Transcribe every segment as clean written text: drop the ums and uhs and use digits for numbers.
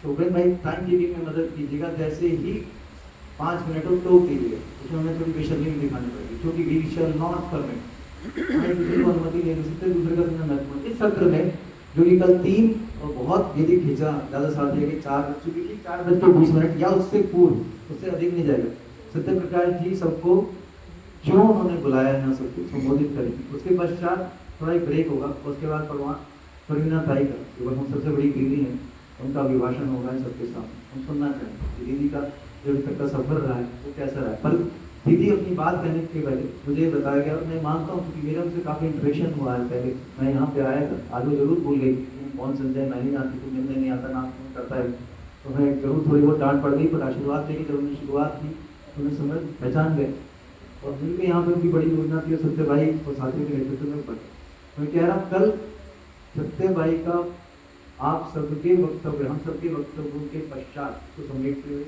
तो उपेंद्र भाई time keeping में मदद कीजिएगा, जैसे ही 5 मिनट हो टोक दीजिएगा, उसमें हमें थोड़ी बेशर्मी दिखानी पड़ेगी, क्योंकि वी शैल नॉट परमिट, हमें किसी को अनुमति नहीं दे सकते दूसरे का सुनना महत्वपूर्ण। इस सत्र में जो कि कल 3 और बहुत यदि खींचा ज़्यादा साथ है कि 4 बज चुकी थी, 4:20 या उससे पूर्व, उससे अधिक नहीं जाएगा, सत्य प्रकाश जी सबको क्यों उन्होंने बुलाया है सबको संबोधित करेंगे। उसके पश्चात थोड़ा एक ब्रेक होगा, उसके बाद भगवान प्रवीणा ताई का जो हम सबसे बड़ी दीदी है उनका अभिभाषण होगा सबके सामने, हम सुनना चाहेंगे दीदी का जो अभी तक का सफर रहा है वो कैसा रहा है। पर दीदी अपनी बात कहने के पहले मुझे बताया गया, मैं मानता हूँ क्योंकि मेरा उनसे काफ़ी इंटरेक्शन हुआ है पहले, मैं यहाँ पे आया था, आज वो जरूर भूल गई कौन संजय, मैं नहीं जानती, तो मिलने नहीं आता, नाम फोन करता है, तो मैं जरूर थोड़ी बहुत डांट पड़ गई, पर आशीर्वाद देगी जब उन्होंने शुरुआत की तो उन्हें समझ पहचान गए और मिल के यहाँ पे उनकी बड़ी योजना थी सत्य भाई और साथियों के नेतृत्व में बढ़े। मैं कह रहा हूँ कल सत्य भाई का आप सबके वक्तव्य, हम सबके वक्तव्यों के पश्चात को समेटते हुए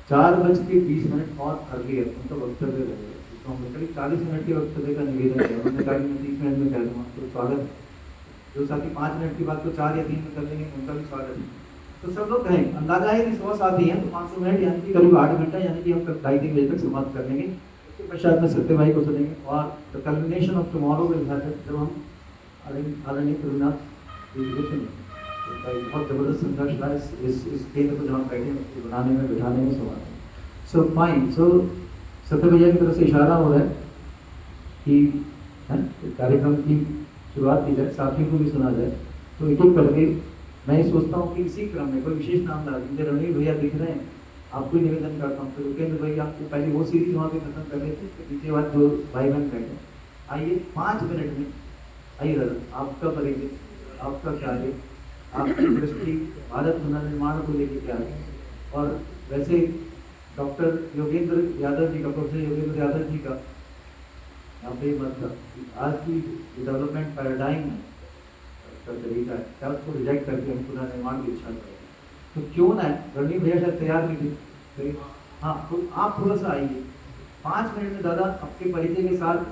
4:20 और अर्लियर उनका वक्तव्य रहेगा, जिसको हम करीब 40 मिनट के वक्तव्य का निवेदन किया, उन्होंने कहा कि मैं 30 मिनट में कह दूँगा, तो स्वागत है। जो साथी 5 मिनट की बात को 4 या 3 में कर लेंगे उनका भी स्वागत है। तो सब लोग कहें, अंदाजा है कि 100 साथी हैं तो 500 मिनट यानी कि करीब 8 घंटा, यानी कि हम 2:30 बजे तक समाप्त कर लेंगे। उसके पश्चात में सत्य भाई को सुनेंगे और the culmination of tomorrow will happen जब हम आदरणीय प्रवीणाथ जी को सुनेंगे। बहुत जबरदस्त संघर्ष रहा इस केंद्र को जहाँ बैठे हैं उसको बनाने में, बिठाने में, संभालने में। सो फाइन, सो सत्य भैया की तरफ से इशारा हो रहा है कि कार्यक्रम की शुरुआत की जाए, साथियों को भी सुना जाए। तो एक एक करके मैं सोचता हूँ कि इसी क्रम में कोई विशेष नाम ला दीजिए, रणवीर भैया दिख रहे हैं, आपको निवेदन करता हूँ, फिर उपेंद्र भैया आपको पहले वो सीरीज वहाँ पे खत्म कर रहे थे, पीछे बाद जो भाई बहन बैठे, आइए 5 मिनट में आइए दादा, आपका परिचय, आपका कार्य, आपकी दृष्टि भारत पुनर्निर्माण को लेकर क्या है, और वैसे डॉक्टर योगेंद्र यादव जी का, प्रोफेसर योगेंद्र यादव जी का यहाँ पे मतलब आज की डेवलपमेंट पैराडाइम का तरीका है, क्या उसको रिजेक्ट करके हम पुनर्निर्माण की इच्छा करें, तो क्यों ना है, रणवीर भैया शायद तैयार नहीं थे, हाँ तो आप थोड़ा सा आइए 5 मिनट में दादा आपके परिचय के साथ।